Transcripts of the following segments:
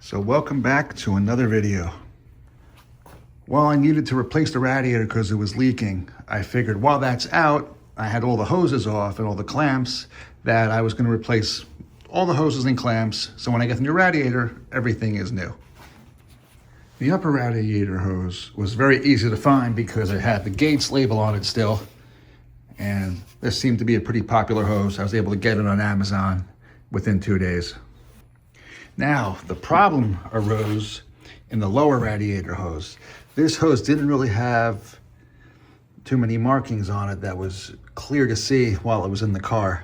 So welcome back to another video. Well, I needed to replace the radiator because it was leaking. I figured while that's out, I had all the hoses off and all the clamps, that I was going to replace all the hoses and clamps. So when I get the new radiator, everything is new. The upper radiator hose was very easy to find because it had the Gates label on it still. And this seemed to be a pretty popular hose. I was able to get it on Amazon within 2 days. Now, the problem arose in the lower radiator hose. This hose didn't really have too many markings on it that was clear to see while it was in the car.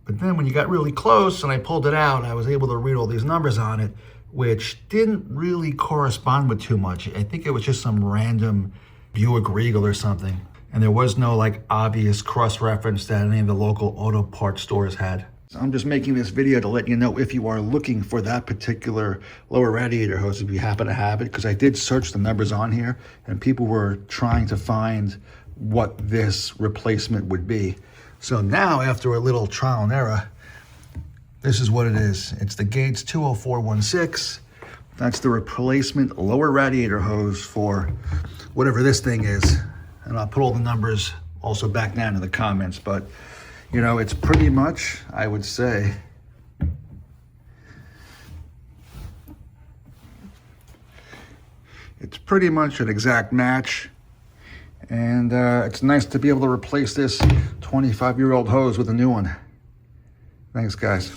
But then when you got really close and I pulled it out, I was able to read all these numbers on it, which didn't really correspond with too much. I think it was just some random Buick Regal or something. And there was no like obvious cross-reference that any of the local auto parts stores had. So I'm just making this video to let you know if you are looking for that particular lower radiator hose, if you happen to have it, because I did search the numbers on here and people were trying to find what this replacement would be. So now, after a little trial and error, this is what it is. It's the Gates 20416. That's the replacement lower radiator hose for whatever this thing is. And I'll put all the numbers also back down in the comments, but you know, it's pretty much, I would say, it's pretty much an exact match. And it's nice to be able to replace this 25-year-old hose with a new one. Thanks, guys.